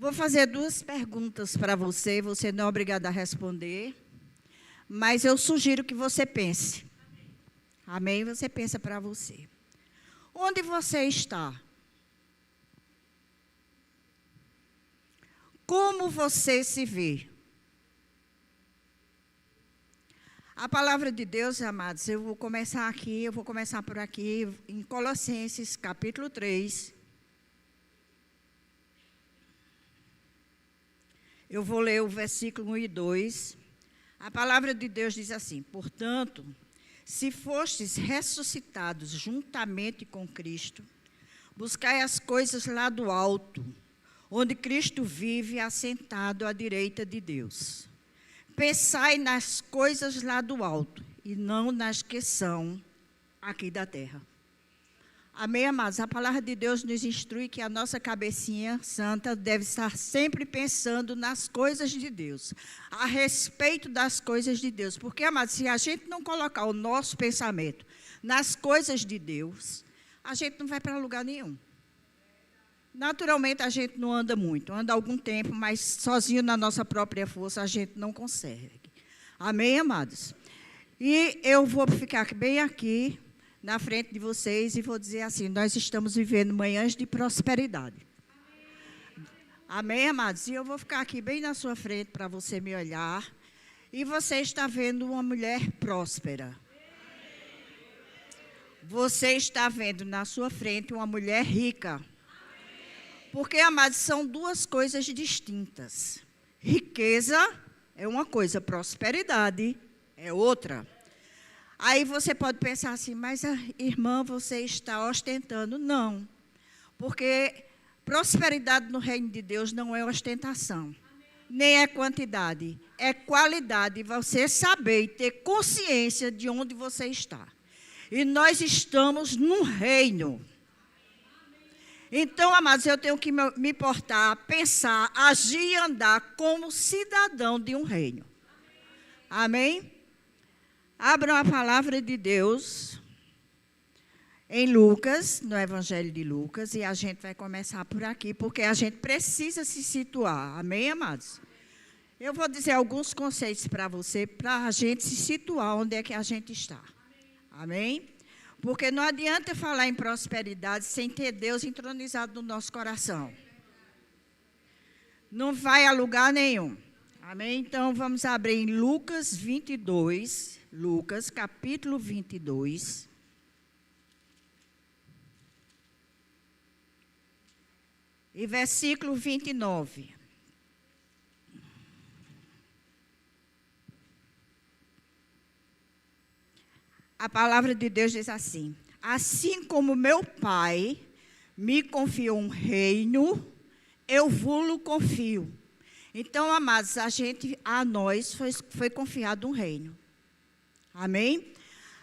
Vou fazer 2 perguntas para você, você não é obrigado a responder, mas eu sugiro que você pense. Amém? Você pensa para você. Onde você está? Como você se vê? A palavra de Deus, amados, eu vou começar por aqui, em Colossenses, capítulo 3. Eu vou ler o versículo 1 e 2. A palavra de Deus diz assim: portanto, se fostes ressuscitados juntamente com Cristo, buscai as coisas lá do alto, onde Cristo vive assentado à direita de Deus. Pensai nas coisas lá do alto, e não nas que são aqui da terra. Amém, amados? A palavra de Deus nos instrui que a nossa cabecinha santa deve estar sempre pensando nas coisas de Deus, a respeito das coisas de Deus. Porque, amados, se a gente não colocar o nosso pensamento nas coisas de Deus, a gente não vai para lugar nenhum. Naturalmente, a gente não anda muito, anda algum tempo, mas sozinho na nossa própria força a gente não consegue. Amém, amados? E eu vou ficar bem aqui, na frente de vocês, e vou dizer assim: nós estamos vivendo manhãs de prosperidade. Amém, amados? E eu vou ficar aqui bem na sua frente para você me olhar. E você está vendo uma mulher próspera. Você está vendo na sua frente uma mulher rica. Porque, amados, são 2 coisas distintas. Riqueza é uma coisa, prosperidade é outra. Aí você pode pensar assim: mas, irmã, você está ostentando. Não, porque prosperidade no reino de Deus não é ostentação, nem é quantidade, é qualidade, você saber e ter consciência de onde você está. E nós estamos num reino. Então, amados, eu tenho que me portar, pensar, agir e andar como cidadão de um reino. Amém? Abram a palavra de Deus em Lucas, no Evangelho de Lucas, e a gente vai começar por aqui, porque a gente precisa se situar. Amém, amados? Eu vou dizer alguns conceitos para você, para a gente se situar onde é que a gente está. Amém? Porque não adianta falar em prosperidade sem ter Deus entronizado no nosso coração. Não vai a lugar nenhum. Amém? Então, vamos abrir em Lucas 22, Lucas, capítulo 22. E versículo 29. A palavra de Deus diz assim: assim como meu Pai me confiou um reino, eu vos confio. Então, amados, a nós foi confiado um reino. Amém?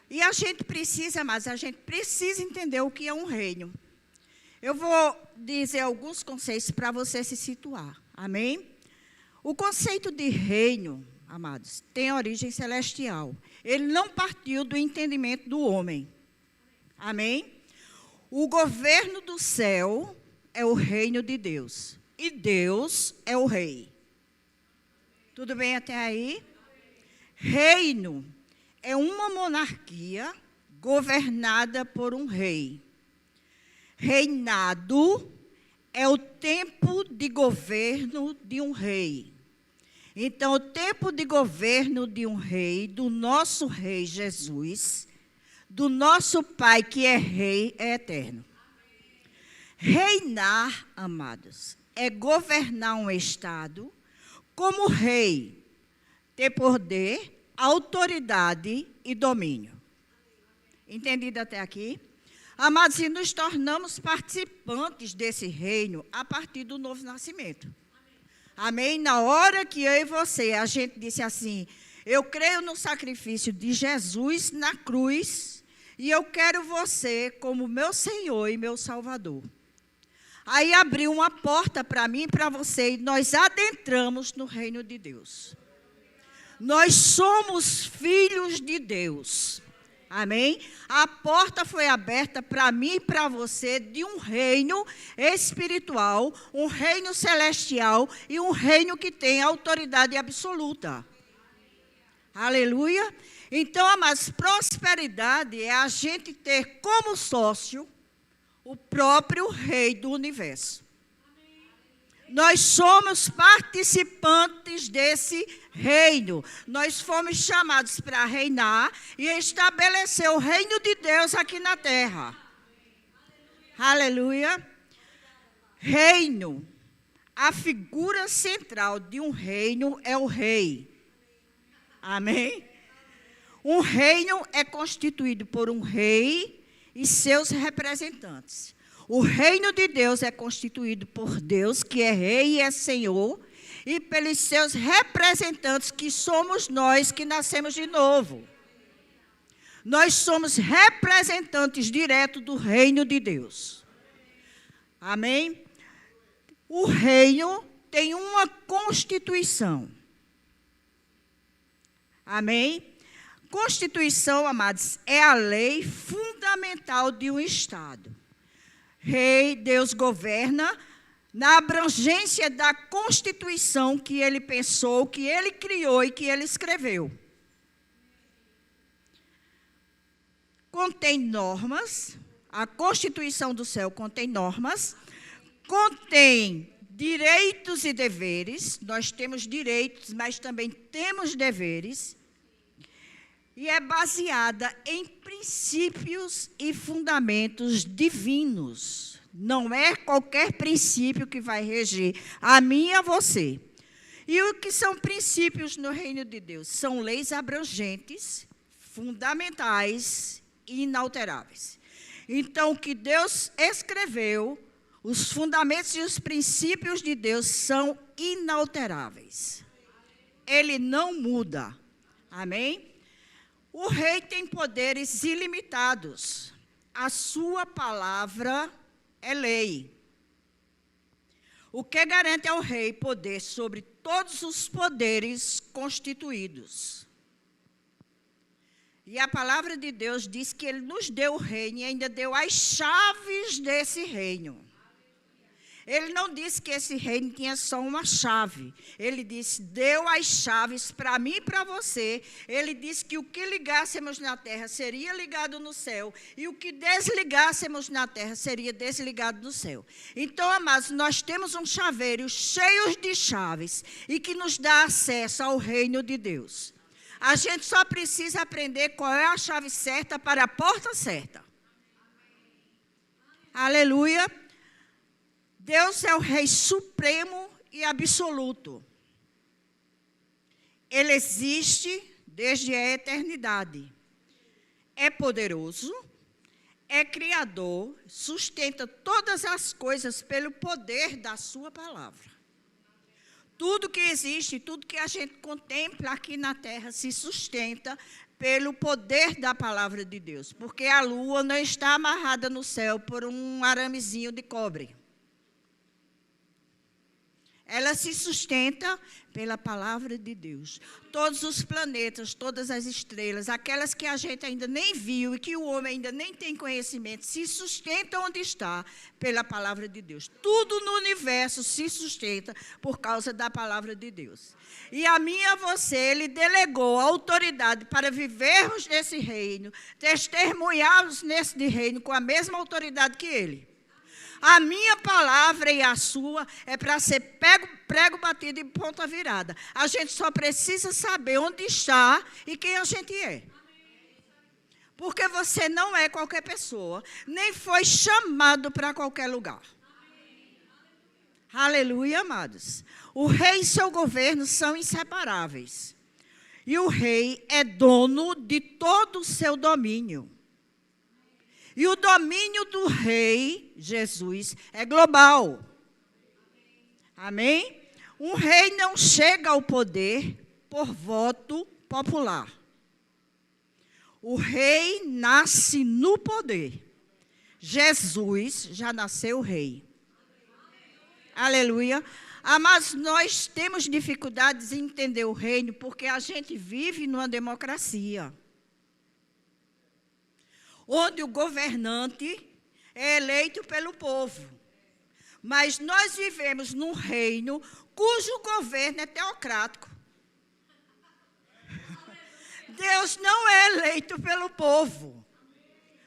E a gente precisa, amados, entender o que é um reino. Eu vou dizer alguns conceitos para você se situar. Amém? O conceito de reino, amados, tem origem celestial. Ele não partiu do entendimento do homem. Amém? O governo do céu é o reino de Deus. E Deus é o rei. Tudo bem até aí? Reino é uma monarquia governada por um rei. Reinado é o tempo de governo de um rei. Então, o tempo de governo de um rei, do nosso rei Jesus, do nosso Pai que é rei, é eterno. Reinar, amados, é governar um estado como rei, ter poder, autoridade e domínio. Entendido até aqui? Amados, e nos tornamos participantes desse reino a partir do novo nascimento. Amém? Na hora que eu e você, a gente disse assim: eu creio no sacrifício de Jesus na cruz e eu quero você como meu Senhor e meu Salvador. Aí abriu uma porta para mim e para você, e nós adentramos no reino de Deus. Nós somos filhos de Deus. Amém? A porta foi aberta para mim e para você de um reino espiritual, um reino celestial e um reino que tem autoridade absoluta. Aleluia? Então, amados, prosperidade é a gente ter como sócio o próprio Rei do Universo. Nós somos participantes desse reino. Nós fomos chamados para reinar e estabelecer o reino de Deus aqui na terra. Aleluia. Reino. A figura central de um reino é o rei. Amém? Um reino é constituído por um rei e seus representantes. O reino de Deus é constituído por Deus, que é rei e é senhor, e pelos seus representantes, que somos nós que nascemos de novo. Nós somos representantes diretos do reino de Deus. Amém? O reino tem uma constituição. Amém? Constituição, amados, é a lei fundamental de um Estado. Rei, Deus governa na abrangência da Constituição que ele pensou, que ele criou e que ele escreveu. Contém normas, a Constituição do céu contém normas, contém direitos e deveres, nós temos direitos, mas também temos deveres, e é baseada em princípios e fundamentos divinos. Não é qualquer princípio que vai reger a mim e a você. E o que são princípios no reino de Deus? São leis abrangentes, fundamentais e inalteráveis. Então, o que Deus escreveu, os fundamentos e os princípios de Deus são inalteráveis. Ele não muda. Amém? O rei tem poderes ilimitados. A sua palavra é lei. O que garante ao rei poder sobre todos os poderes constituídos. E a palavra de Deus diz que ele nos deu o reino e ainda deu as chaves desse reino. Ele não disse que esse reino tinha só uma chave. Ele disse, deu as chaves para mim e para você. Ele disse que o que ligássemos na terra seria ligado no céu. E o que desligássemos na terra seria desligado no céu. Então, amados, nós temos um chaveiro cheio de chaves e que nos dá acesso ao reino de Deus. A gente só precisa aprender qual é a chave certa para a porta certa. Aleluia. Deus é o Rei supremo e absoluto. Ele existe desde a eternidade. É poderoso, é criador, sustenta todas as coisas pelo poder da sua palavra. Tudo que existe, tudo que a gente contempla aqui na terra se sustenta pelo poder da palavra de Deus. Porque a lua não está amarrada no céu por um aramezinho de cobre. Ela se sustenta pela palavra de Deus. Todos os planetas, todas as estrelas, aquelas que a gente ainda nem viu e que o homem ainda nem tem conhecimento, se sustentam onde está pela palavra de Deus. Tudo no universo se sustenta por causa da palavra de Deus. E a mim e a você, Ele delegou a autoridade para vivermos nesse reino, testemunharmos nesse reino com a mesma autoridade que Ele. A minha palavra e a sua é para ser prego batido e ponta virada. A gente só precisa saber onde está e quem a gente é. Porque você não é qualquer pessoa, nem foi chamado para qualquer lugar. Aleluia, amados. O rei e seu governo são inseparáveis. E o rei é dono de todo o seu domínio. E o domínio do rei, Jesus, é global. Amém? Um rei não chega ao poder por voto popular. O rei nasce no poder. Jesus já nasceu rei. Aleluia. Mas nós temos dificuldades em entender o reino porque a gente vive numa democracia. onde o governante é eleito pelo povo. Mas nós vivemos num reino cujo governo é teocrático. Deus não é eleito pelo povo.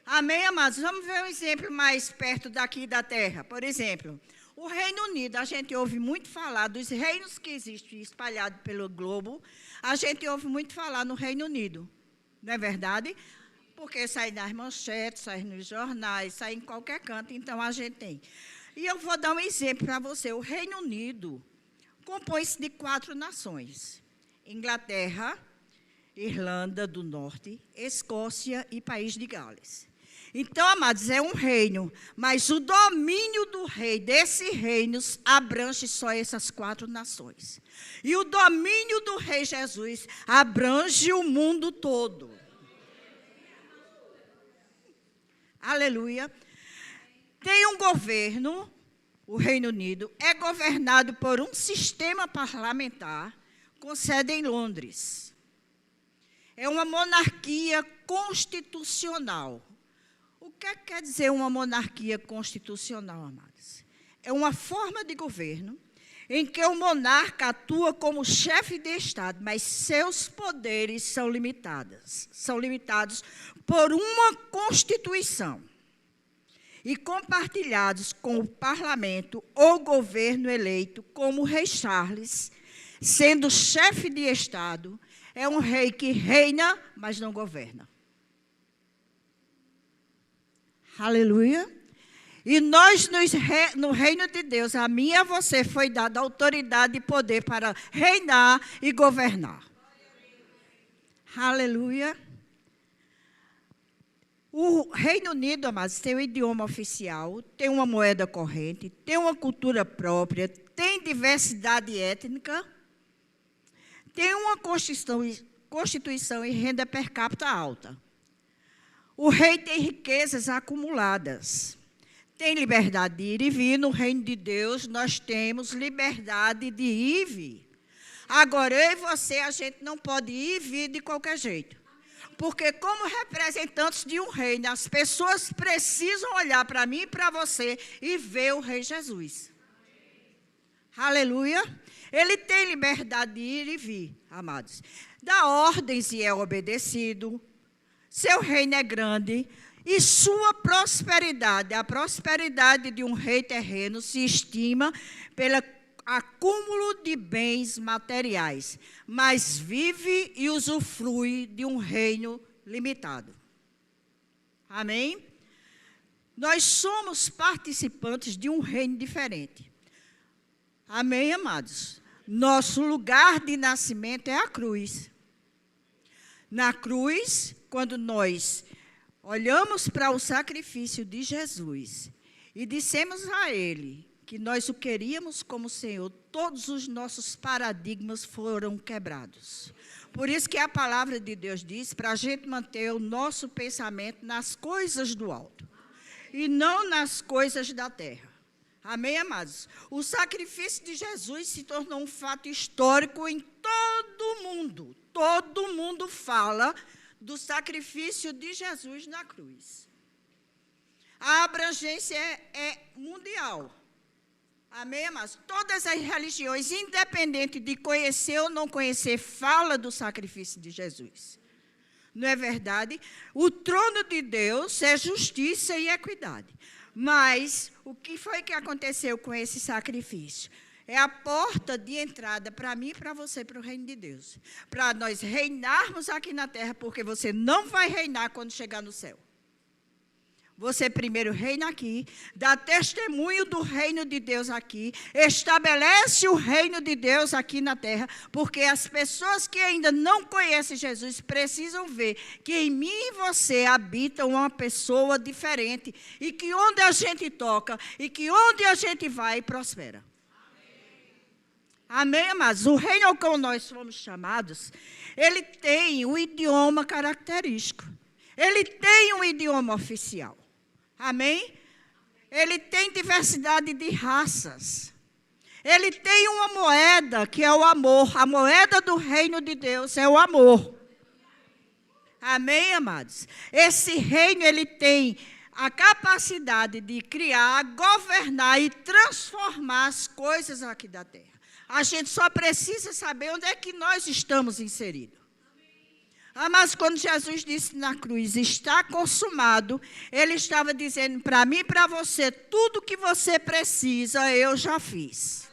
Amém, amados? Vamos ver um exemplo mais perto daqui da terra. Por exemplo, o Reino Unido, a gente ouve muito falar dos reinos que existem espalhados pelo globo. A gente ouve muito falar no Reino Unido. Não é verdade? Porque sai nas manchetes, sai nos jornais, sai em qualquer canto, então a gente tem. E eu vou dar um exemplo para você. O Reino Unido compõe-se de 4 nações: Inglaterra, Irlanda do Norte, Escócia e País de Gales. Então, amados, é um reino, mas o domínio do rei desses reinos abrange só essas 4 nações. E o domínio do rei Jesus abrange o mundo todo. Aleluia. Tem um governo, o Reino Unido é governado por um sistema parlamentar com sede em Londres. É uma monarquia constitucional. O que quer dizer uma monarquia constitucional, amados? É uma forma de governo em que o monarca atua como chefe de Estado, mas seus poderes são limitados por uma Constituição e compartilhados com o parlamento ou governo eleito, como o rei Charles, sendo chefe de Estado, é um rei que reina, mas não governa. Aleluia. E nós, no reino de Deus, a mim e a você foi dada autoridade e poder para reinar e governar. Aleluia. O Reino Unido, amados, tem um idioma oficial, tem uma moeda corrente, tem uma cultura própria, tem diversidade étnica, tem uma Constituição e renda per capita alta. O rei tem riquezas acumuladas. Tem liberdade de ir e vir. No reino de Deus, nós temos liberdade de ir e vir. Agora, eu e você, a gente não pode ir e vir de qualquer jeito. Porque, como representantes de um reino, as pessoas precisam olhar para mim e para você e ver o Rei Jesus. Aleluia. Ele tem liberdade de ir e vir, amados. Dá ordens e é obedecido. Seu reino é grande. E sua prosperidade, a prosperidade de um rei terreno, se estima pelo acúmulo de bens materiais, mas vive e usufrui de um reino limitado. Amém? Nós somos participantes de um reino diferente. Amém, amados? Nosso lugar de nascimento é a cruz. Na cruz, quando nós olhamos para o sacrifício de Jesus e dissemos a Ele que nós o queríamos como Senhor, todos os nossos paradigmas foram quebrados. Por isso que a palavra de Deus diz para a gente manter o nosso pensamento nas coisas do alto e não nas coisas da terra. Amém, amados? O sacrifício de Jesus se tornou um fato histórico em todo o mundo. Todo mundo fala do sacrifício de Jesus na cruz. A abrangência é mundial. Amém, amados? Todas as religiões, independente de conhecer ou não conhecer, falam do sacrifício de Jesus. Não é verdade? O trono de Deus é justiça e equidade. Mas o que foi que aconteceu com esse sacrifício? É a porta de entrada para mim e para você, para o reino de Deus. Para nós reinarmos aqui na terra, porque você não vai reinar quando chegar no céu. Você primeiro reina aqui, dá testemunho do reino de Deus aqui, estabelece o reino de Deus aqui na terra, porque as pessoas que ainda não conhecem Jesus precisam ver que em mim e você habita uma pessoa diferente e que onde a gente toca e que onde a gente vai, prospera. Amém, amados? O reino ao qual nós fomos chamados, ele tem um idioma característico. Ele tem um idioma oficial. Amém? Ele tem diversidade de raças. Ele tem uma moeda que é o amor. A moeda do reino de Deus é o amor. Amém, amados? Esse reino, ele tem a capacidade de criar, governar e transformar as coisas aqui da terra. A gente só precisa saber onde é que nós estamos inseridos. Mas quando Jesus disse na cruz, está consumado, ele estava dizendo para mim e para você, tudo que você precisa, eu já fiz.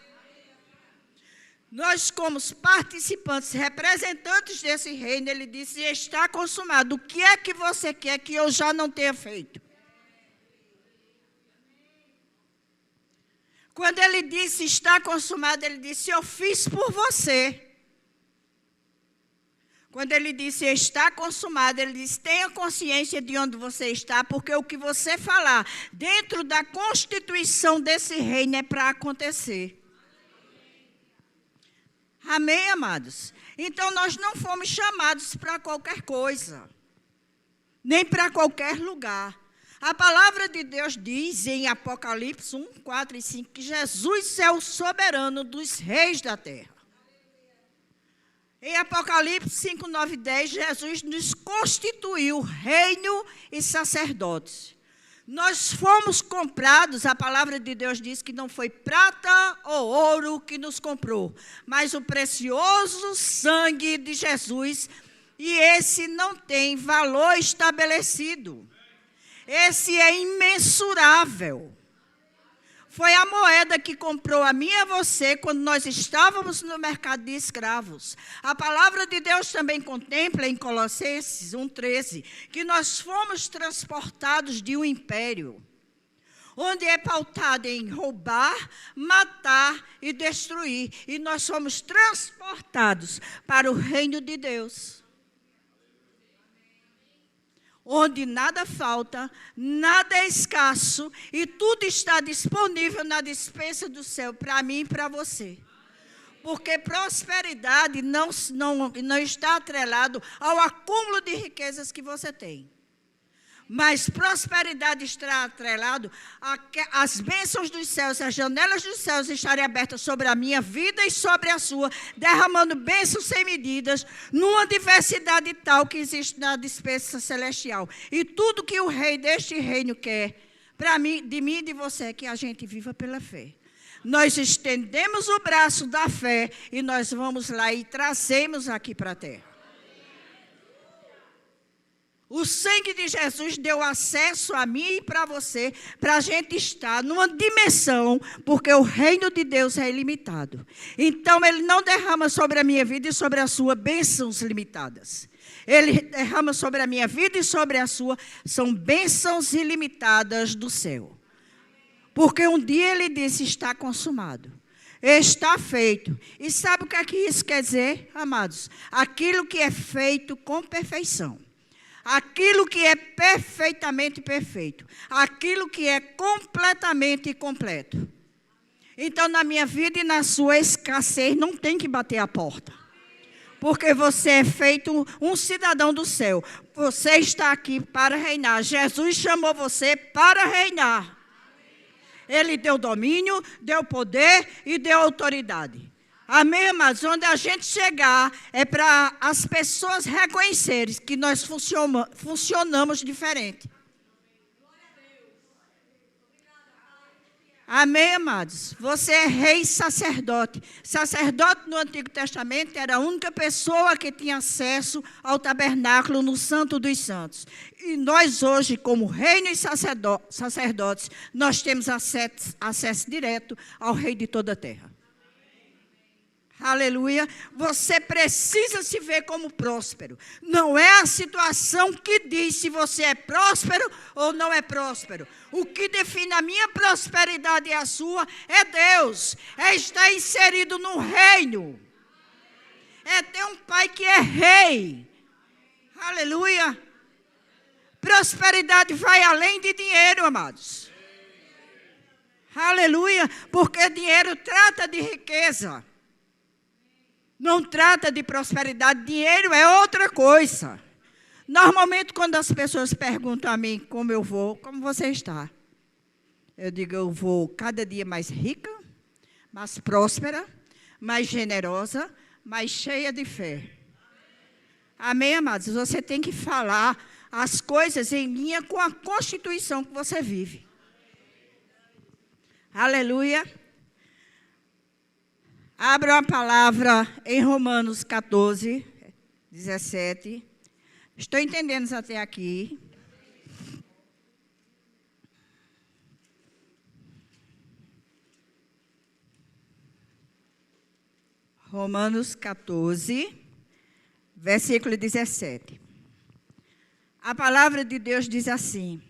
Nós, como participantes, representantes desse reino, ele disse, está consumado. O que é que você quer que eu já não tenha feito? Quando ele disse, está consumado, ele disse, eu fiz por você. Quando ele disse, está consumado, ele disse, tenha consciência de onde você está, porque o que você falar dentro da constituição desse reino é para acontecer. Amém, amados? Então, nós não fomos chamados para qualquer coisa, nem para qualquer lugar. A palavra de Deus diz em Apocalipse 1, 4 e 5, que Jesus é o soberano dos reis da terra. Em Apocalipse 5, 9 e 10, Jesus nos constituiu reino e sacerdotes. Nós fomos comprados, a palavra de Deus diz que não foi prata ou ouro que nos comprou, mas o precioso sangue de Jesus, e esse não tem valor estabelecido. Esse é imensurável. Foi a moeda que comprou a mim e a você quando nós estávamos no mercado de escravos. A palavra de Deus também contempla em Colossenses 1,13 que nós fomos transportados de um império, onde é pautado em roubar, matar e destruir. E nós fomos transportados para o reino de Deus, onde nada falta, nada é escasso e tudo está disponível na despensa do céu para mim e para você. Porque prosperidade não está atrelado ao acúmulo de riquezas que você tem. Mas prosperidade está atrelado às bênçãos dos céus, as janelas dos céus estarem abertas sobre a minha vida e sobre a sua, derramando bênçãos sem medidas, numa diversidade tal que existe na despensa celestial. E tudo que o rei deste reino quer, para mim, de mim e de você, é que a gente viva pela fé. Nós estendemos o braço da fé e nós vamos lá e trazemos aqui para a terra. O sangue de Jesus deu acesso a mim e para você, para a gente estar numa dimensão, porque o reino de Deus é ilimitado. Então, Ele não derrama sobre a minha vida e sobre a sua bênçãos limitadas. Ele derrama sobre a minha vida e sobre a sua, são bênçãos ilimitadas do céu. Porque um dia Ele disse, está consumado. Está feito. E sabe o que é que isso quer dizer, amados? Aquilo que é feito com perfeição. Aquilo que é perfeitamente perfeito. Aquilo que é completamente completo. Então, na minha vida e na sua escassez, não tem que bater a porta. Porque você é feito um cidadão do céu. Você está aqui para reinar. Jesus chamou você para reinar. Ele deu domínio, deu poder e deu autoridade. Amém, mas onde a gente chegar é para as pessoas reconhecerem que nós funcionamos diferente. Amém, amados? Você é rei e sacerdote. Sacerdote no Antigo Testamento era a única pessoa que tinha acesso ao tabernáculo no Santo dos Santos. E nós hoje, como reino e sacerdotes, nós temos acesso direto ao rei de toda a terra. Aleluia. Você precisa se ver como próspero. Não é a situação que diz se você é próspero ou não é próspero. O que define a minha prosperidade e a sua é Deus. É estar inserido no reino. É ter um pai que é rei. Aleluia. Prosperidade vai além de dinheiro, amados. Aleluia. Porque dinheiro trata de riqueza. Não trata de prosperidade, dinheiro é outra coisa. Normalmente, quando as pessoas perguntam a mim como eu vou, como você está? Eu digo, eu vou cada dia mais rica, mais próspera, mais generosa, mais cheia de fé. Amém, amados? Você tem que falar as coisas em linha com a constituição que você vive. Aleluia. Abra uma palavra em Romanos 14, 17. Estou entendendo até aqui. Romanos 14, versículo 17. A palavra de Deus diz assim: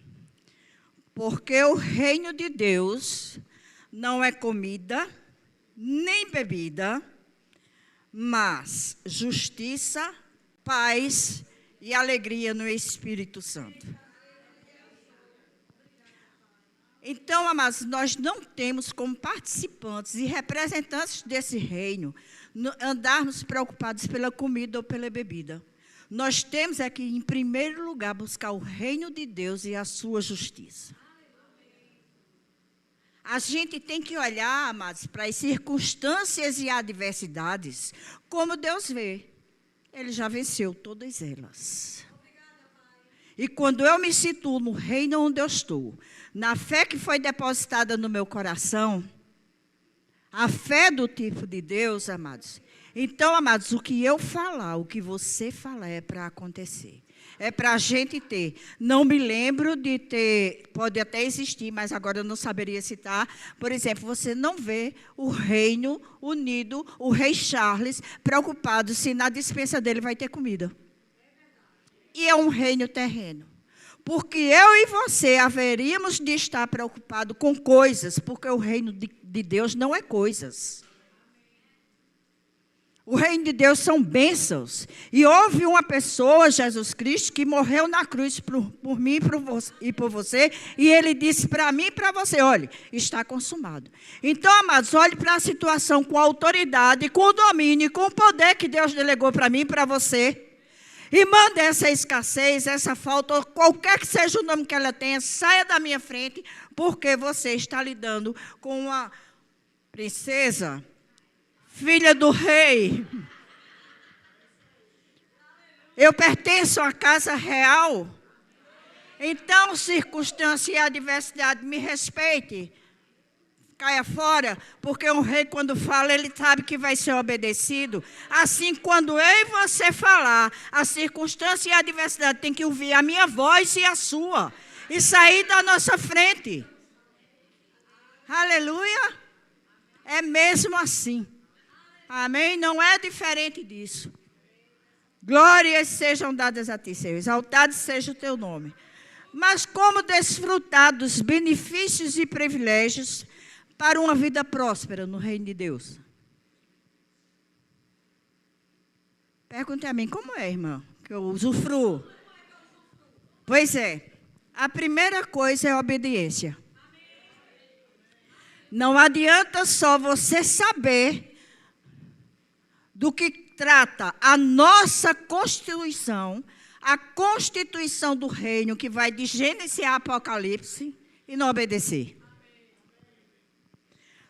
porque o reino de Deus não é comida, nem bebida, mas justiça, paz e alegria no Espírito Santo. Então, amados, nós não temos como participantes e representantes desse reino andarmos preocupados pela comida ou pela bebida. Nós temos aqui, em primeiro lugar, buscar o reino de Deus e a sua justiça. A gente tem que olhar, amados, para as circunstâncias e adversidades como Deus vê. Ele já venceu todas elas. E quando eu me situo no reino onde eu estou, na fé que foi depositada no meu coração, a fé do tipo de Deus, amados. Então, amados, o que eu falar, o que você falar é para acontecer. É para a gente ter. Não me lembro de ter, pode até existir, mas agora eu não saberia citar. Por exemplo, você não vê o Reino Unido, o rei Charles, preocupado se na despensa dele vai ter comida. E é um reino terreno. Porque eu e você haveríamos de estar preocupados com coisas, porque o reino de Deus não é coisas. O reino de Deus são bênçãos. E houve uma pessoa, Jesus Cristo, que morreu na cruz por mim e por você. E ele disse para mim e para você, olha, está consumado. Então, amados, olhe para a situação com a autoridade, com o domínio, com o poder que Deus delegou para mim e para você. E manda essa escassez, essa falta, ou qualquer que seja o nome que ela tenha, saia da minha frente, porque você está lidando com uma princesa, filha do rei. Eu pertenço à casa real. Então, circunstância e adversidade, me respeite. Caia fora, porque um rei, quando fala, ele sabe que vai ser obedecido. Assim, quando eu e você falar, a circunstância e a adversidade tem que ouvir a minha voz e a sua. E sair da nossa frente. Aleluia. É mesmo assim. Amém? Não é diferente disso. Glórias sejam dadas a ti, Senhor. Exaltado seja o teu nome. Mas como desfrutar dos benefícios e privilégios para uma vida próspera no reino de Deus? Pergunte a mim, como é, irmã, que eu usufruo? Pois é, a primeira coisa é a obediência. Não adianta só você saber do que trata a nossa Constituição, a Constituição do reino, que vai de Gênesis a Apocalipse, e não obedecer.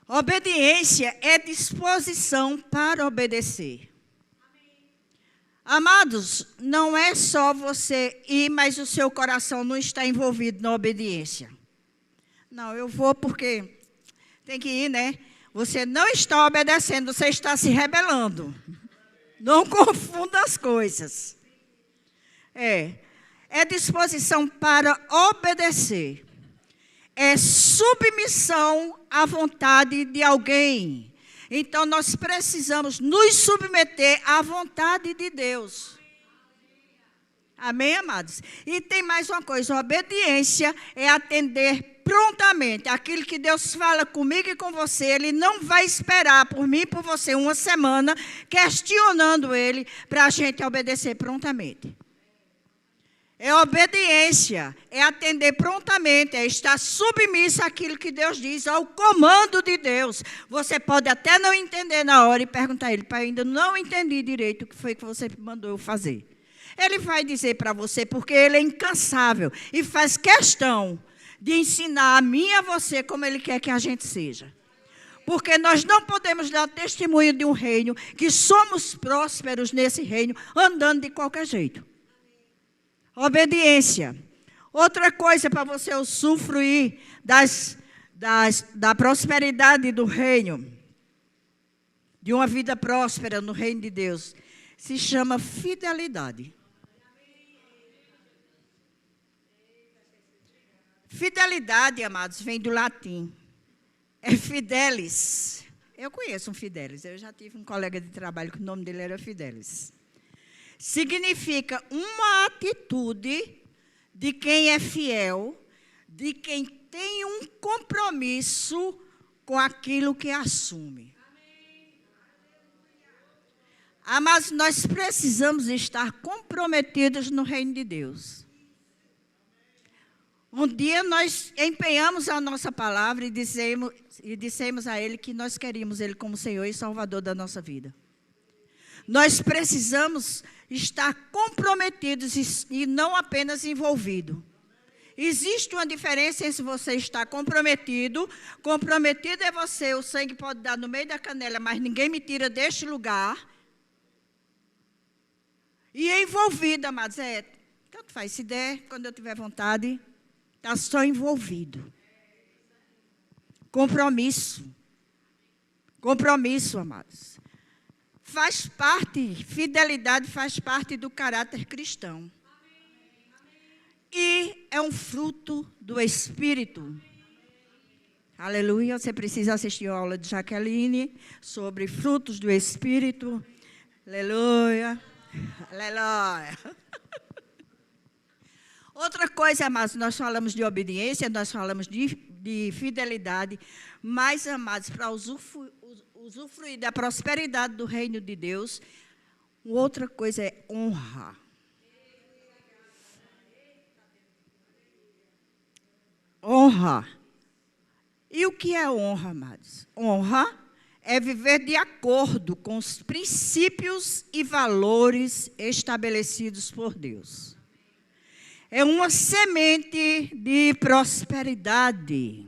Obediência é disposição para obedecer. Amados, não é só você ir, mas o seu coração não está envolvido na obediência. Não, eu vou porque tem que ir, né? Você não está obedecendo, você está se rebelando. Não confunda as coisas. É disposição para obedecer. É submissão à vontade de alguém. Então, nós precisamos nos submeter à vontade de Deus. Amém, amados? E tem mais uma coisa, a obediência é atender prontamente. Aquilo que Deus fala comigo e com você, Ele não vai esperar por mim e por você uma semana, questionando Ele, para a gente obedecer prontamente. É obediência, é atender prontamente, é estar submissa àquilo que Deus diz, ao comando de Deus. Você pode até não entender na hora e perguntar a Ele, pai, ainda não entendi direito o que foi que você mandou eu fazer. Ele vai dizer para você, porque Ele é incansável e faz questão de ensinar a mim e a você como Ele quer que a gente seja. Porque nós não podemos dar testemunho de um reino que somos prósperos nesse reino, andando de qualquer jeito. Obediência. Outra coisa para você usufruir da prosperidade do reino, de uma vida próspera no reino de Deus, se chama fidelidade. Fidelidade, amados, vem do latim. É fidelis. Eu conheço um fidelis. Eu já tive um colega de trabalho que o nome dele era Fidelis. Significa uma atitude de quem é fiel, de quem tem um compromisso com aquilo que assume. Mas nós precisamos estar comprometidos no reino de Deus. Um dia nós empenhamos a nossa palavra e dissemos a Ele que nós queríamos Ele como Senhor e Salvador da nossa vida. Nós precisamos estar comprometidos e não apenas envolvidos. Existe uma diferença entre você estar comprometido. Comprometido é você, o sangue pode dar no meio da canela, mas ninguém me tira deste lugar. E envolvido, amados, tanto faz, se der, quando eu tiver vontade, está só envolvido. Compromisso. Compromisso, amados. Faz parte, fidelidade faz parte do caráter cristão. E é um fruto do Espírito. Aleluia. Você precisa assistir a aula de Jaqueline sobre frutos do Espírito. Aleluia. Aleluia. Outra coisa, amados, nós falamos de obediência, nós falamos de fidelidade, mas, amados, para usufruir da prosperidade do reino de Deus, outra coisa é honra. Honra. E o que é honra, amados? Honra é viver de acordo com os princípios e valores estabelecidos por Deus. É uma semente de prosperidade,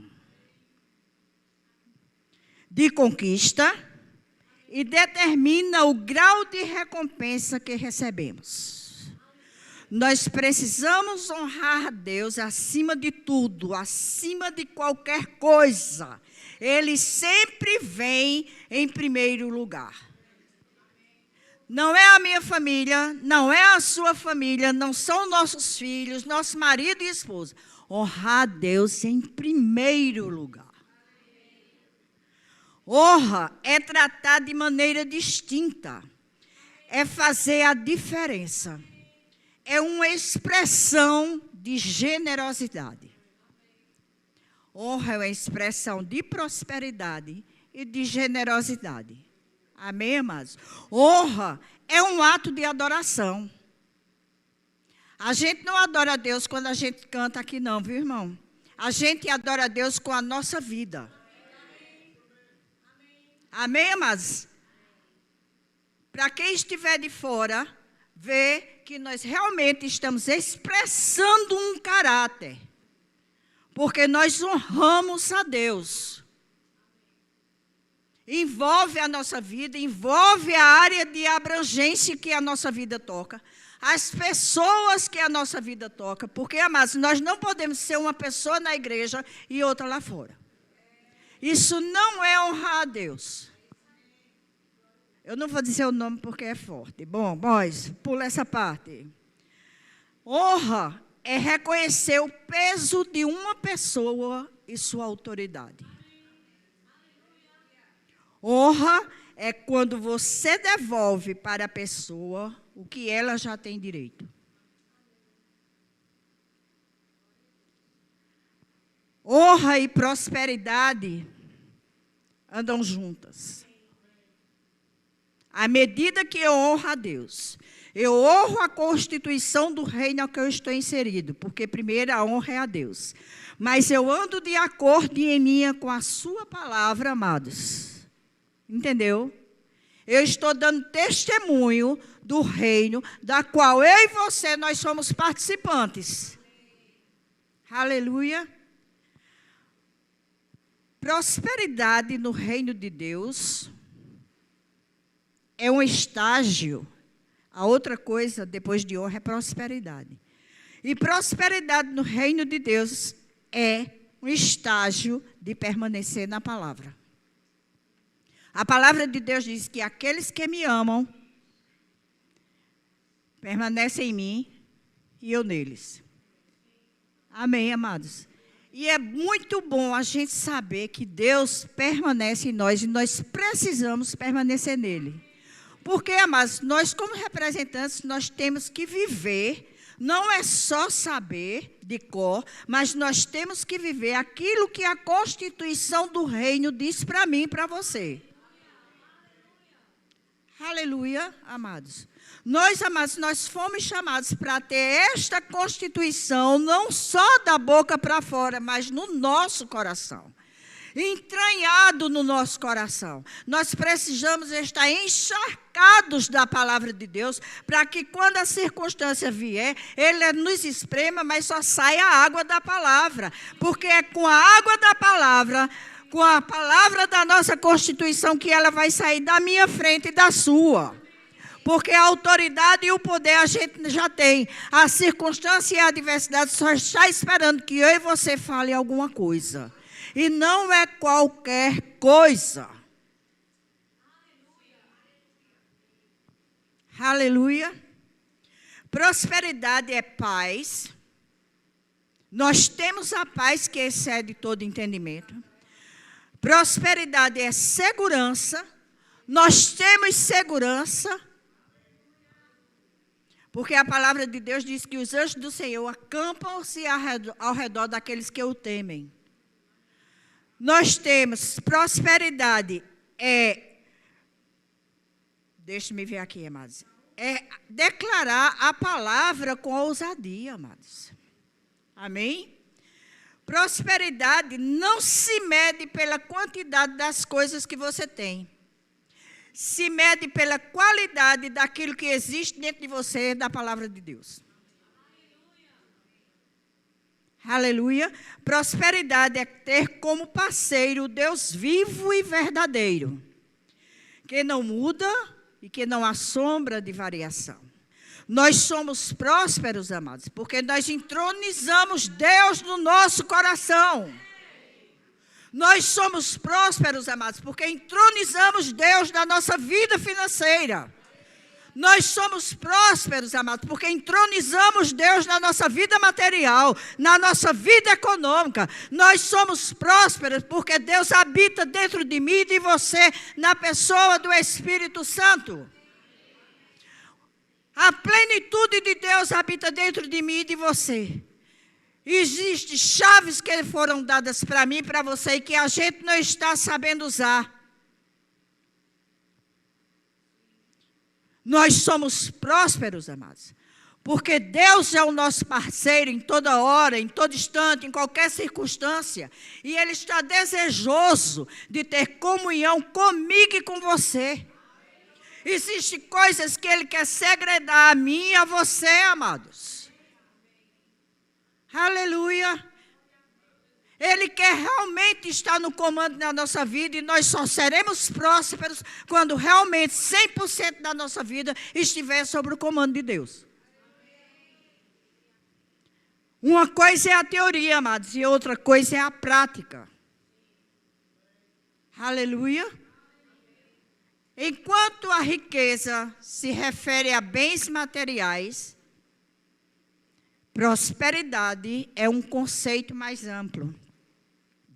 de conquista, e determina o grau de recompensa que recebemos. Nós precisamos honrar a Deus acima de tudo, acima de qualquer coisa. Ele sempre vem em primeiro lugar. Não é a minha família, não é a sua família, não são nossos filhos, nosso marido e esposa. Honrar a Deus em primeiro lugar. Honra é tratar de maneira distinta. É fazer a diferença. É uma expressão de generosidade. Honra é uma expressão de prosperidade e de generosidade. Amém, amados? Honra é um ato de adoração. A gente não adora a Deus quando a gente canta aqui não, viu, irmão? A gente adora a Deus com a nossa vida. Amém, amados? Para quem estiver de fora, ver que nós realmente estamos expressando um caráter. Porque nós honramos a Deus. Envolve a nossa vida, envolve a área de abrangência que a nossa vida toca. As pessoas que a nossa vida toca. Porque, amados, nós não podemos ser uma pessoa na igreja e outra lá fora. Isso não é honrar a Deus. Eu não vou dizer o nome porque é forte. Bom, boys, pula essa parte. Honra é reconhecer o peso de uma pessoa e sua autoridade. Honra é quando você devolve para a pessoa o que ela já tem direito. Honra e prosperidade andam juntas. À medida que eu honro a Deus, eu honro a constituição do reino ao que eu estou inserido, porque primeiro a honra é a Deus. Mas eu ando de acordo em minha com a sua palavra, amados. Entendeu? Eu estou dando testemunho do reino, da qual eu e você, nós somos participantes. Aleluia. prosperidade no reino de Deus é um estágio. A outra coisa, depois de honra, é prosperidade. E prosperidade no reino de Deus é um estágio de permanecer na palavra. A palavra de Deus diz que aqueles que me amam permanecem em mim e eu neles. Amém, amados? E é muito bom a gente saber que Deus permanece em nós e nós precisamos permanecer nele. Porque, amados, nós como representantes, nós temos que viver, não é só saber de cor, mas nós temos que viver aquilo que a Constituição do Reino diz para mim e para você. Aleluia, amados. Nós, amados, nós fomos chamados para ter esta Constituição, não só da boca para fora, mas no nosso coração. Entranhado no nosso coração. Nós precisamos estar encharcados da palavra de Deus, para que quando a circunstância vier, ele nos esprema, mas só saia a água da palavra. Porque é com a água da palavra, com a palavra da nossa Constituição, que ela vai sair da minha frente e da sua. Porque a autoridade e o poder a gente já tem. A circunstância e a adversidade só está esperando que eu e você fale alguma coisa. E não é qualquer coisa. Aleluia. Prosperidade é paz. Nós temos a paz que excede todo entendimento. Prosperidade é segurança. Nós temos segurança. Porque a palavra de Deus diz que os anjos do Senhor acampam-se ao redor daqueles que o temem. Nós temos prosperidade, deixa-me ver aqui, amados, é declarar a palavra com ousadia, amados. Amém? Prosperidade não se mede pela quantidade das coisas que você tem. Se mede pela qualidade daquilo que existe dentro de você, da palavra de Deus. Aleluia. Prosperidade é ter como parceiro o Deus vivo e verdadeiro, que não muda e que não há sombra de variação. Nós somos prósperos, amados, porque nós entronizamos Deus no nosso coração. Nós somos prósperos, amados, porque entronizamos Deus na nossa vida financeira. Nós somos prósperos, amados, porque entronizamos Deus na nossa vida material, na nossa vida econômica. Nós somos prósperos porque Deus habita dentro de mim e de você, na pessoa do Espírito Santo. A plenitude de Deus habita dentro de mim e de você. Existem chaves que foram dadas para mim e para você e que a gente não está sabendo usar. Nós somos prósperos, amados, porque Deus é o nosso parceiro em toda hora, em todo instante, em qualquer circunstância. E Ele está desejoso de ter comunhão comigo e com você. Existem coisas que Ele quer segredar a mim e a você, amados. Aleluia. Ele quer realmente estar no comando da nossa vida e nós só seremos prósperos quando realmente 100% da nossa vida estiver sob o comando de Deus. Uma coisa é a teoria, amados, e outra coisa é a prática. Aleluia. Enquanto a riqueza se refere a bens materiais, prosperidade é um conceito mais amplo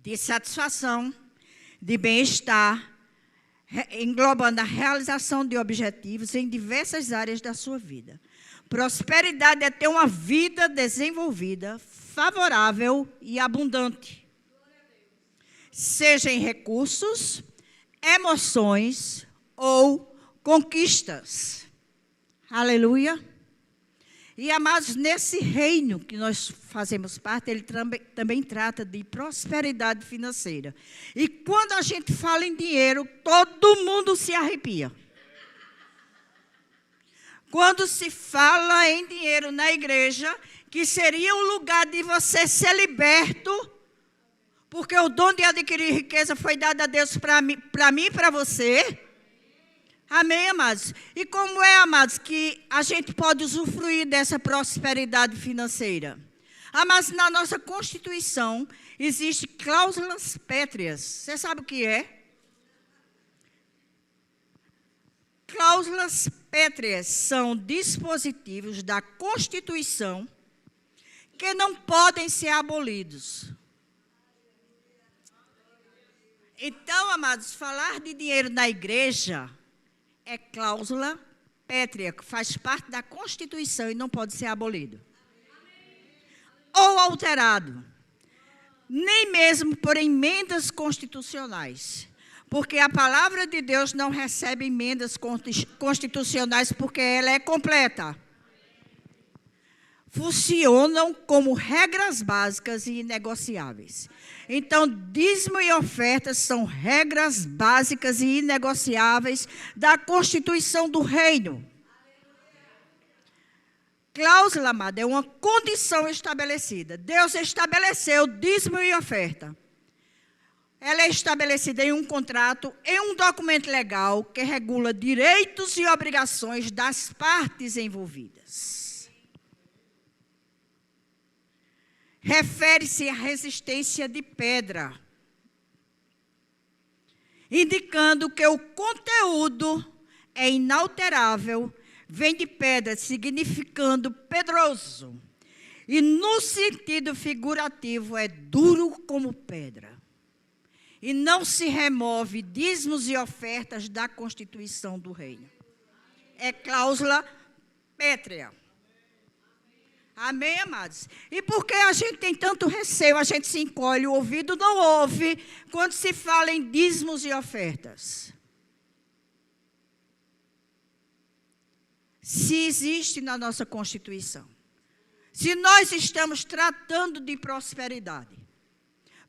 de satisfação, de bem-estar, englobando a realização de objetivos em diversas áreas da sua vida. Prosperidade é ter uma vida desenvolvida, favorável e abundante. Seja em recursos, emoções ou conquistas. Aleluia. E, amados, nesse reino que nós fazemos parte, ele também trata de prosperidade financeira. E quando a gente fala em dinheiro, todo mundo se arrepia. Quando se fala em dinheiro na igreja, que seria um lugar de você ser liberto, Porque o dom de adquirir riqueza foi dado a Deus para mim e para você. Amém, amados? E como é, amados, que a gente pode usufruir dessa prosperidade financeira? Amados, na nossa Constituição existem cláusulas pétreas. Você sabe o que é? Cláusulas pétreas são dispositivos da Constituição que não podem ser abolidos. Então, amados, falar de dinheiro na igreja é cláusula pétrea, que faz parte da Constituição e não pode ser abolido. Ou alterado. Nem mesmo por emendas constitucionais. Porque a palavra de Deus não recebe emendas constitucionais porque ela é completa. Funcionam como regras básicas e inegociáveis. Então, dízimo e ofertas são regras básicas e inegociáveis da Constituição do Reino. Cláusula, amada, é uma condição estabelecida. Deus estabeleceu dízimo e oferta. Ela é estabelecida em um contrato, em um documento legal que regula direitos e obrigações das partes envolvidas. Refere-se à resistência de pedra, indicando que o conteúdo é inalterável, vem de pedra, significando pedroso, e no sentido figurativo é duro como pedra, e não se remove dízimos e ofertas da Constituição do Reino. É cláusula pétrea. Amém, amados? E por que a gente tem tanto receio, a gente se encolhe, o ouvido não ouve, quando se fala em dízimos e ofertas? Se existe na nossa Constituição. Se nós estamos tratando de prosperidade.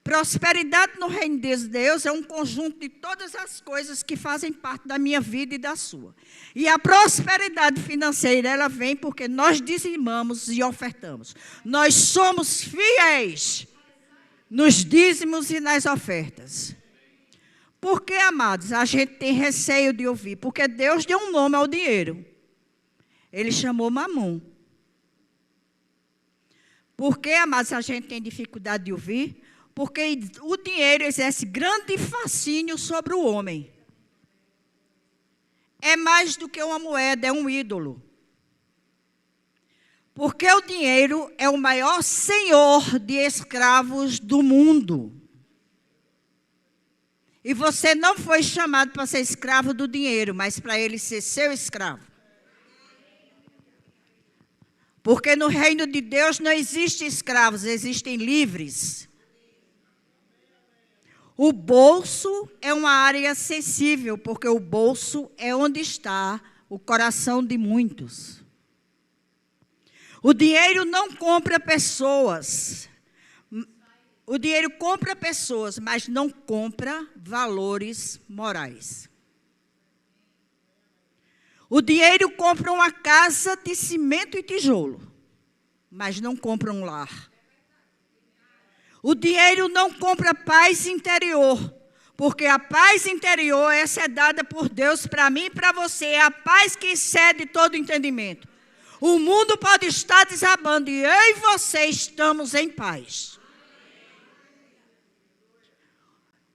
Prosperidade no reino de Deus é um conjunto de todas as coisas que fazem parte da minha vida e da sua. E a prosperidade financeira, ela vem porque nós dizimamos e ofertamos. Nós somos fiéis nos dízimos e nas ofertas. Por que, amados, a gente tem receio de ouvir? Porque Deus deu um nome ao dinheiro. Ele chamou Mamon. Por que, amados, a gente tem dificuldade de ouvir? Porque o dinheiro exerce grande fascínio sobre o homem. É mais do que uma moeda, é um ídolo. Porque o dinheiro é o maior senhor de escravos do mundo. E você não foi chamado para ser escravo do dinheiro, mas para ele ser seu escravo. Porque no reino de Deus não existem escravos, existem livres. O bolso é uma área sensível, porque o bolso é onde está o coração de muitos. O dinheiro não compra pessoas. O dinheiro compra pessoas, mas não compra valores morais. O dinheiro compra uma casa de cimento e tijolo, mas não compra um lar. O dinheiro não compra paz interior, porque a paz interior essa é dada por Deus para mim e para você. É a paz que excede todo entendimento. O mundo pode estar desabando e eu e você estamos em paz.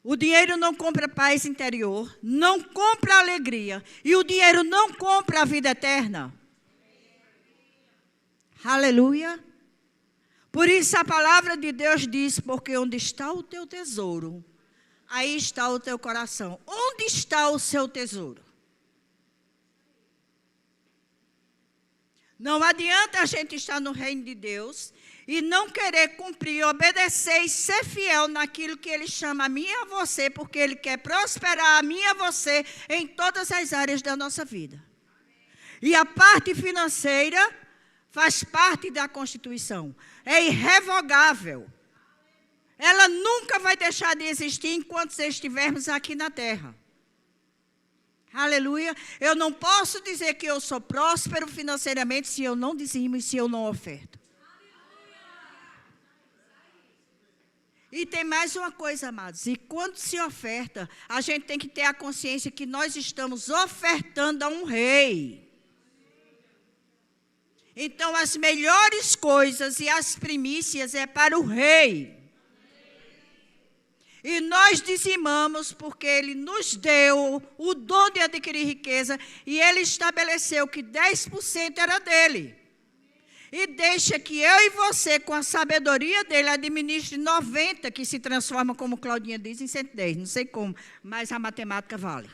O dinheiro não compra paz interior, não compra alegria. E o dinheiro não compra a vida eterna. Aleluia. Por isso a palavra de Deus diz, porque onde está o teu tesouro, aí está o teu coração. Onde está o seu tesouro? Não adianta a gente estar no reino de Deus e não querer cumprir, obedecer e ser fiel naquilo que Ele chama a mim e a você, porque Ele quer prosperar a mim e a você em todas as áreas da nossa vida. E a parte financeira faz parte da Constituição. É irrevogável. Ela nunca vai deixar de existir enquanto estivermos aqui na terra. Aleluia. Eu não posso dizer que eu sou próspero financeiramente se eu não dizimo e se eu não oferto. E tem mais uma coisa, amados. E quando se oferta, a gente tem que ter a consciência que nós estamos ofertando a um rei. Então, as melhores coisas e as primícias é para o rei. E nós dizimamos porque ele nos deu o dom de adquirir riqueza e ele estabeleceu que 10% era dele. E deixa que eu e você, com a sabedoria dele, administre 90%, que se transforma, como Claudinha diz, em 110. Não sei como, mas a matemática vale.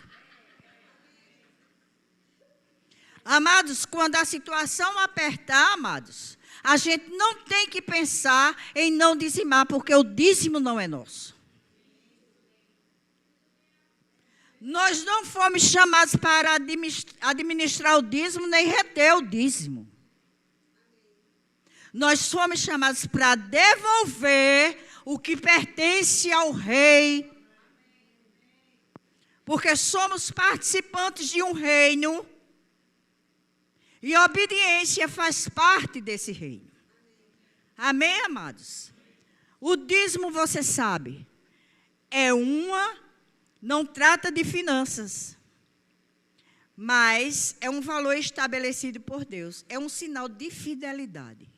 Amados, quando a situação apertar, amados, a gente não tem que pensar em não dizimar, porque o dízimo não é nosso. Nós não fomos chamados para administrar o dízimo, nem reter o dízimo. Nós fomos chamados para devolver o que pertence ao rei. Porque somos participantes de um reino. E a obediência faz parte desse reino. Amém, amados? O dízimo, você sabe, não trata de finanças, mas é um valor estabelecido por Deus. É um sinal de fidelidade.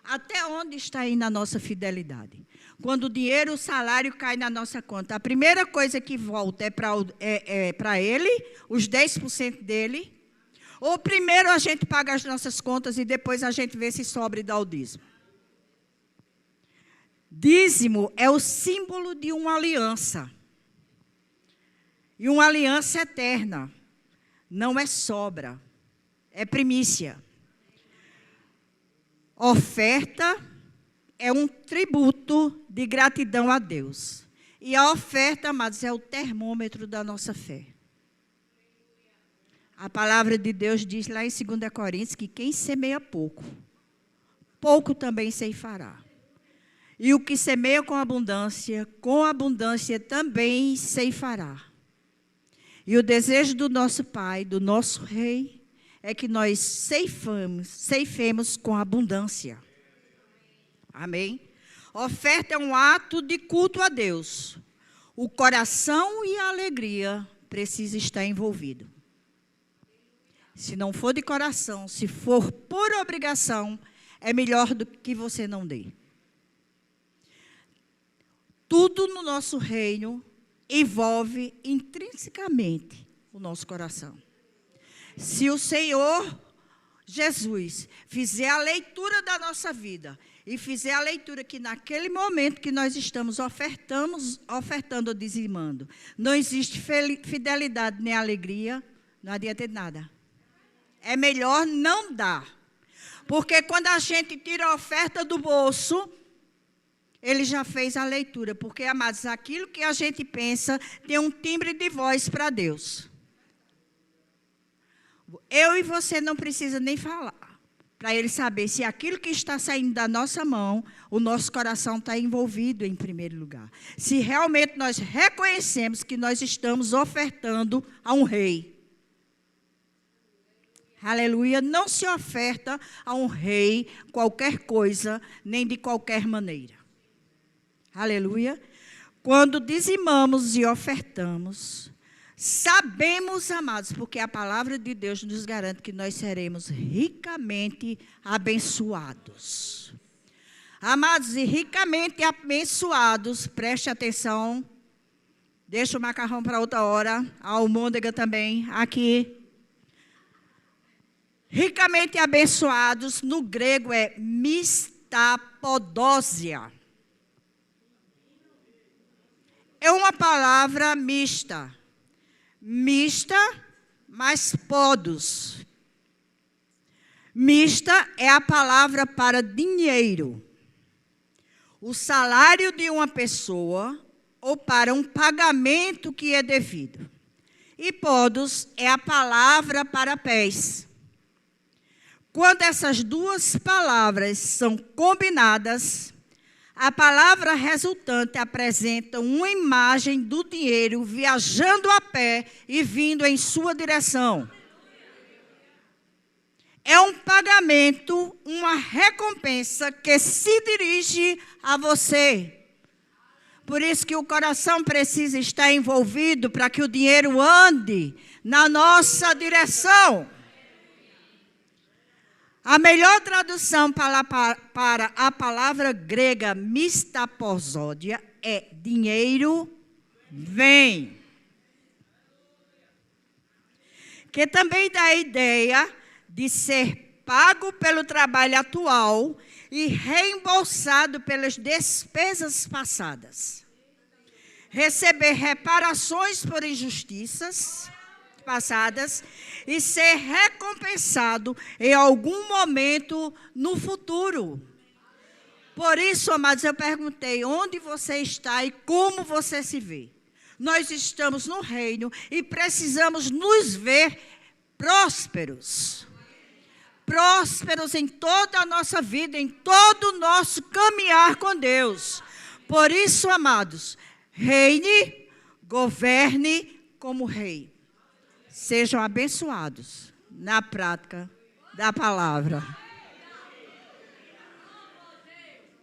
Até onde está indo a nossa fidelidade? Quando o dinheiro, o salário cai na nossa conta, a primeira coisa que volta é para ele, os 10% dele, ou primeiro a gente paga as nossas contas e depois a gente vê se sobra e dá o dízimo? Dízimo é o símbolo de uma aliança. E uma aliança eterna. Não é sobra, é primícia. Oferta é um tributo de gratidão a Deus. E a oferta, amados, é o termômetro da nossa fé. A palavra de Deus diz lá em 2 Coríntios que quem semeia pouco, pouco também ceifará. E o que semeia com abundância também ceifará. E o desejo do nosso Pai, do nosso Rei, é que nós ceifemos com abundância. Amém? Oferta é um ato de culto a Deus. O coração e a alegria precisam estar envolvidos. Se não for de coração, se for por obrigação, é melhor do que você não dê. Tudo no nosso reino envolve intrinsecamente o nosso coração. Se o Senhor Jesus fizer a leitura da nossa vida e fizer a leitura que naquele momento que nós estamos ofertando ou dizimando, não existe fidelidade nem alegria, não adianta de nada. É melhor não dar. Porque quando a gente tira a oferta do bolso, ele já fez a leitura. Porque, amados, aquilo que a gente pensa tem um timbre de voz para Deus. Eu e você não precisa nem falar, para ele saber se aquilo que está saindo da nossa mão, o nosso coração está envolvido em primeiro lugar. Se realmente nós reconhecemos que nós estamos ofertando a um rei. Aleluia, não se oferta a um rei qualquer coisa, nem de qualquer maneira. Aleluia. Quando dizimamos e ofertamos, sabemos, amados, porque a palavra de Deus nos garante que nós seremos ricamente abençoados. Amados, e ricamente abençoados, preste atenção, deixa o macarrão para outra hora, a almôndega também, aqui. Ricamente abençoados, no grego é mistapodósia. É uma palavra mista. Mista, mais podos. Mista é a palavra para dinheiro. O salário de uma pessoa ou para um pagamento que é devido. E podos é a palavra para pés. Quando essas duas palavras são combinadas, a palavra resultante apresenta uma imagem do dinheiro viajando a pé e vindo em sua direção. É um pagamento, uma recompensa que se dirige a você. Por isso que o coração precisa estar envolvido para que o dinheiro ande na nossa direção. A melhor tradução para a palavra grega mistapozódia é dinheiro vem. Que também dá a ideia de ser pago pelo trabalho atual e reembolsado pelas despesas passadas. Receber reparações por injustiças passadas e ser recompensado em algum momento no futuro. Por isso, amados, eu perguntei onde você está e como você se vê. Nós estamos no reino e precisamos nos ver prósperos. Prósperos em toda a nossa vida, em todo o nosso caminhar com Deus. Por isso, amados, reine, governe como rei. Sejam abençoados na prática da palavra.